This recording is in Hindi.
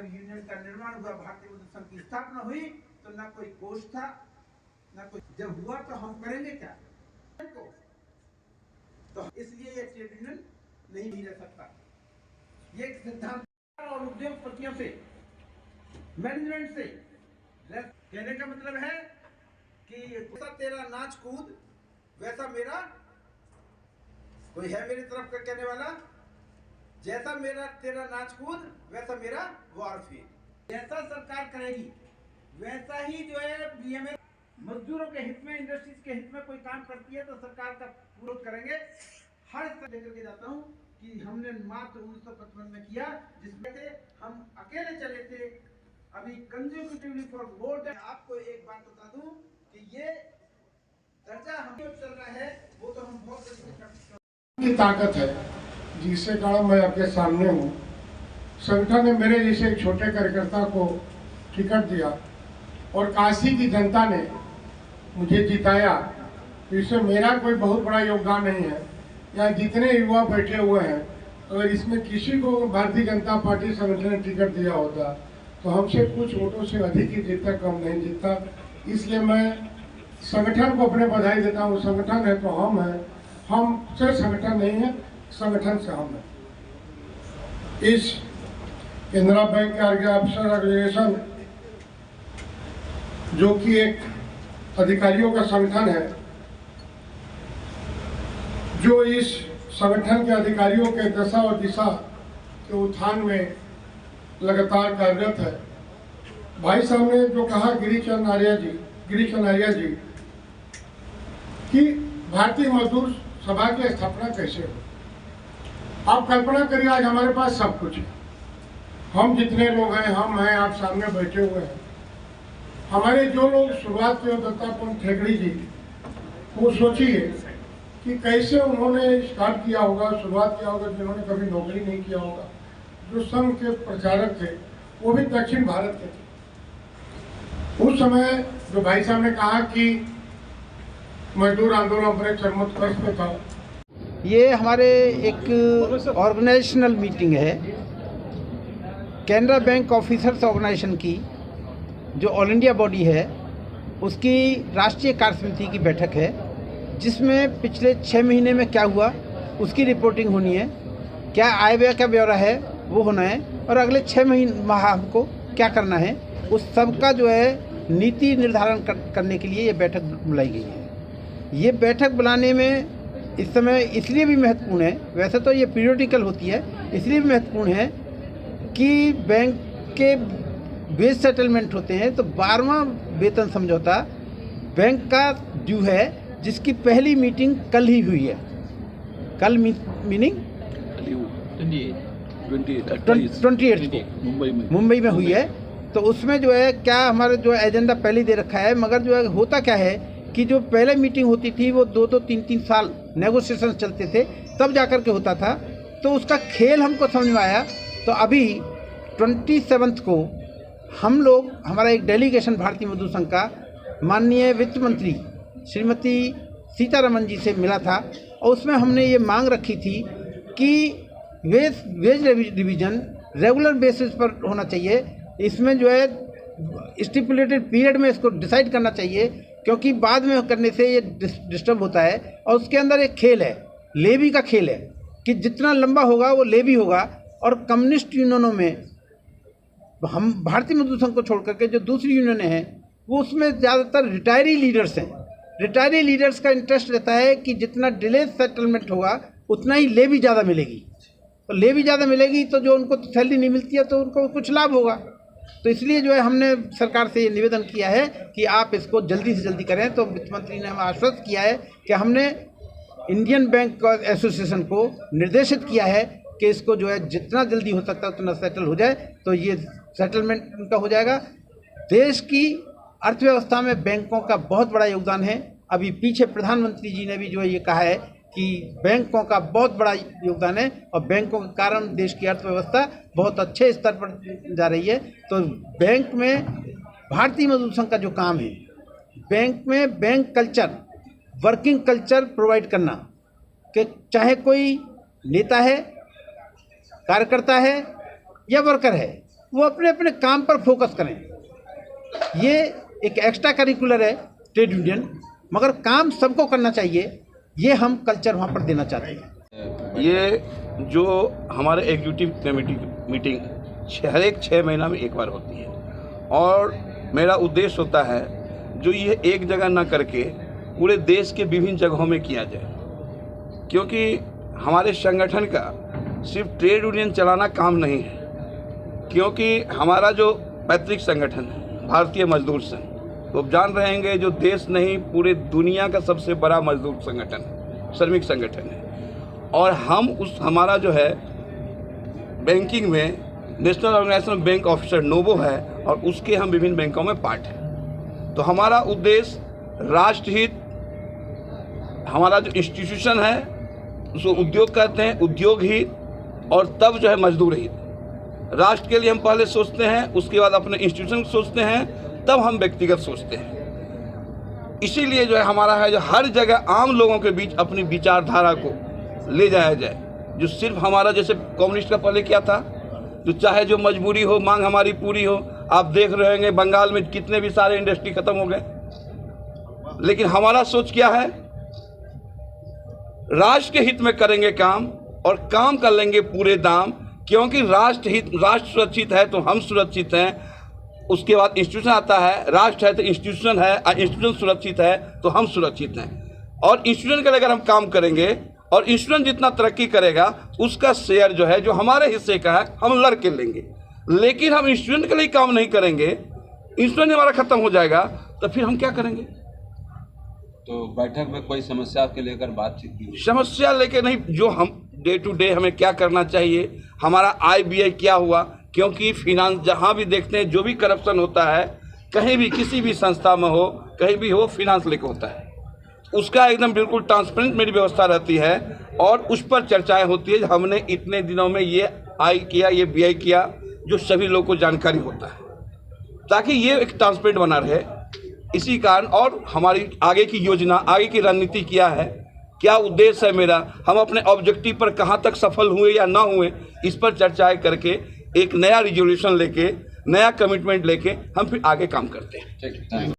जब यूनियन का निर्माण हुआ, भारतीय मजदूर संघ की स्थापना हुई, तो न कोई कोष था, न कोई, जब हुआ तो हम करेंगे क्या तो इसलिए ये ट्रेड यूनियन नहीं रह सकता। ये सिद्धांत और उद्योगपतियों से, मैनेजमेंट से कहने का मतलब है कि जैसा तेरा नाच कूद वैसा मेरा, कोई है मेरी तरफ का कहने वाला, जैसा मेरा तेरा नाच कूद वैसा मेरा वारफेर। जैसा सरकार करेगी वैसा ही जो है बीएमए मजदूरों के हित में, इंडस्ट्रीज के हित में कोई काम करती है तो सरकार का पूरा करेंगे। हर स्तर लेकर के जाता हूँ कि हमने मात्र 1955 में किया, जिसमें से हम अकेले चले थे। अभी कंज्यूकेटिवली फॉर वोट है। आपको एक बात बता दूं कि ये दर्जा हम जो चल रहा है वो तो हम बहुत की ताकत है, जिससे कारण मैं आपके सामने हूँ। संगठन ने मेरे जैसे एक छोटे कार्यकर्ता को टिकट दिया और काशी की जनता ने मुझे जिताया, तो इसमें मेरा कोई बहुत बड़ा योगदान नहीं है। यहाँ जितने युवा बैठे हुए हैं, अगर इसमें किसी को भारतीय जनता पार्टी संगठन ने टिकट दिया होता तो हमसे कुछ वोटों से अधिक ही जीतता, कम नहीं जीतता। इसलिए मैं संगठन को अपने बधाई देता हूँ। संगठन है तो हम हैं, हम से संगठन नहीं है, संगठन से हम हैं। इस केंद्रा बैंक के ऑफिसर ऑर्गेनाइजेशन, जो कि एक अधिकारियों का संगठन है, जो इस संगठन के अधिकारियों के दशा और दिशा के उत्थान में लगातार कार्यरत है। भाई साहब ने जो कहा गिरीश चंद्र आर्या जी कि भारतीय मजदूर सभा की स्थापना कैसे हो। आप कल्पना करिए, आज हमारे पास सब कुछ है, हम जितने लोग हैं, हम हैं, आप सामने बैठे हुए हैं। हमारे जो लोग शुरुआत किए, दत्तापंत ठेकड़ी जी, वो सोचिए कि कैसे उन्होंने स्टार्ट किया होगा, शुरुआत किया होगा, जिन्होंने कभी नौकरी नहीं किया होगा। जो संघ के प्रचारक थे वो भी दक्षिण भारत के थे। उस समय जो भाई साहब ने कहा कि मजदूर आंदोलन पर चरमोत्कर्ष पे था। ये हमारे एक ऑर्गेनाइजेशनल मीटिंग है, केनरा बैंक ऑफिसर्स ऑर्गेनाइजेशन की, जो ऑल इंडिया बॉडी है, उसकी राष्ट्रीय कार्य समिति की बैठक है, जिसमें पिछले 6 महीने में क्या हुआ उसकी रिपोर्टिंग होनी है, क्या आय व्यय का ब्यौरा है वो होना है, और अगले 6 माह हमको क्या करना है, उस सब का जो है नीति निर्धारण करने के लिए ये बैठक बुलाई गई है। ये बैठक बुलाने में इस समय इसलिए भी महत्वपूर्ण है, वैसे तो ये पीरियडिकल होती है, इसलिए भी महत्वपूर्ण है कि बैंक के वेज सेटलमेंट होते हैं, तो 12वां वेतन समझौता बैंक का ड्यू है, जिसकी पहली मीटिंग कल ही हुई है। कल मीनिंग 28 को मुंबई में हुई है। तो उसमें जो है क्या हमारा जो एजेंडा पहले ही दे रखा है, मगर जो है होता क्या है कि जो पहले मीटिंग होती थी वो 2-2, 3-3 साल नेगोशिएशन चलते थे, तब जाकर के होता था। तो उसका खेल हमको समझ में आया। तो अभी 27 को हम लोग, हमारा एक डेलीगेशन भारतीय मजदूर संघ का माननीय वित्त मंत्री श्रीमती सीतारमन जी से मिला था, और उसमें हमने ये मांग रखी थी कि वेज रिवीजन रेगुलर बेसिस पर होना चाहिए। इसमें जो है स्टिपुलेटेड पीरियड में इसको डिसाइड करना चाहिए, क्योंकि बाद में करने से ये डिस्टर्ब होता है। और उसके अंदर एक खेल है, लेवी का खेल है, कि जितना लंबा होगा वो लेवी होगा। और कम्युनिस्ट यूनियनों में, हम भारतीय मजदूर संघ को छोड़ करके जो दूसरी यूनियनें हैं, वो उसमें ज़्यादातर रिटायरी लीडर्स हैं। रिटायरी लीडर्स का इंटरेस्ट रहता है कि जितना डिले सेटलमेंट होगा उतना ही लेवी ज़्यादा मिलेगी, तो लेवी ज़्यादा मिलेगी तो जो उनको सैलरी नहीं मिलती है तो उनको कुछ लाभ होगा। तो इसलिए जो है हमने सरकार से ये निवेदन किया है कि आप इसको जल्दी से जल्दी करें। तो वित्त मंत्री ने हमें आश्वस्त किया है कि हमने इंडियन बैंक एसोसिएशन को निर्देशित किया है कि इसको जो है जितना जल्दी हो सकता है उतना सेटल हो जाए, तो ये सेटलमेंट उनका हो जाएगा। देश की अर्थव्यवस्था में बैंकों का बहुत बड़ा योगदान है। अभी पीछे प्रधानमंत्री जी ने भी जो है ये कहा है कि बैंकों का बहुत बड़ा योगदान है, और बैंकों के कारण देश की अर्थव्यवस्था बहुत अच्छे स्तर पर जा रही है। तो बैंक में भारतीय मजदूर संघ का जो काम है, बैंक में bank culture, working culture provide करना, कि चाहे कोई नेता है, कार्यकर्ता है या वर्कर है, वो अपने अपने काम पर फोकस करें। ये एक एक्स्ट्रा करिकुलर है ट्रेड यूनियन, मगर काम सबको करना चाहिए, ये हम कल्चर वहाँ पर देना चाहते हैं। ये जो हमारे एग्जीक्यूटिव कमेटी मीटिंग हर एक 6 महीना में एक बार होती है और मेरा उद्देश्य होता है जो ये एक जगह ना करके पूरे देश के विभिन्न जगहों में किया जाए, क्योंकि हमारे संगठन का सिर्फ ट्रेड यूनियन चलाना काम नहीं है, क्योंकि हमारा जो पैतृक संगठन है भारतीय मजदूर संघ, तो आप जान रहे होंगे जो देश नहीं पूरे दुनिया का सबसे बड़ा मजदूर संगठन श्रमिक संगठन है। और हम हमारा जो है बैंकिंग में नेशनल ऑर्गेनाइजेशन बैंक ऑफिसर नोबो है और उसके हम विभिन्न बैंकों में पार्ट हैं। तो हमारा उद्देश्य राष्ट्रहित, हमारा जो इंस्टीट्यूशन है उसको उद्योग कहते हैं, उद्योग हित और तब जो है मजदूर हित। राष्ट्र के लिए हम पहले सोचते हैं, उसके बाद अपने इंस्टीट्यूशन सोचते हैं, तब हम व्यक्तिगत सोचते हैं। इसीलिए जो है हमारा है जो हर जगह आम लोगों के बीच अपनी विचारधारा को ले जाया जाए, जो सिर्फ हमारा जैसे कम्युनिस्ट का पहले क्या था, जो चाहे जो मजबूरी हो मांग हमारी पूरी हो। आप देख रहे होंगे बंगाल में कितने भी सारे इंडस्ट्री खत्म हो गए, लेकिन हमारा सोच क्या है, राष्ट्र के हित में करेंगे काम और काम कर लेंगे पूरे दाम, क्योंकि राष्ट्र सुरक्षित है तो हम सुरक्षित हैं। उसके बाद इंस्टीट्यूशन आता है, राष्ट्र है तो इंस्टीट्यूशन है, और इंस्टीट्यूशन सुरक्षित है तो हम सुरक्षित हैं। और इंस्टीट्यूशन के लिए अगर हम काम करेंगे और इंस्टीट्यूशन जितना तरक्की करेगा उसका शेयर जो है जो हमारे हिस्से का है हम लड़ के लेंगे। लेकिन हम इंस्टीट्यूशन के लिए काम नहीं करेंगे, इंस्टीट्यूशन हमारा खत्म हो जाएगा, तो फिर हम क्या करेंगे। तो बैठक में कोई समस्या के लेकर बातचीत की? समस्या लेके नहीं, जो हम डे टू डे हमें क्या करना चाहिए, हमारा IBI क्या हुआ, क्योंकि फिनांस जहाँ भी देखते हैं जो भी करप्शन होता है कहीं भी किसी भी संस्था में हो कहीं भी हो, फिनांस लेके होता है, उसका एकदम बिल्कुल ट्रांसपेरेंट मेरी व्यवस्था रहती है और उस पर चर्चाएं होती है। हमने इतने दिनों में ये आई किया, ये BI किया, जो सभी लोगों को जानकारी होता है, ताकि ये एक ट्रांसपेरेंट बना रहे। इसी कारण और हमारी आगे की योजना, आगे की रणनीति क्या है, क्या उद्देश्य है मेरा, हम अपने ऑब्जेक्टिव पर कहाँ तक सफल हुए या ना हुए, इस पर चर्चाएं करके एक नया रिजोल्यूशन लेके, नया कमिटमेंट लेके हम फिर आगे काम करते हैं।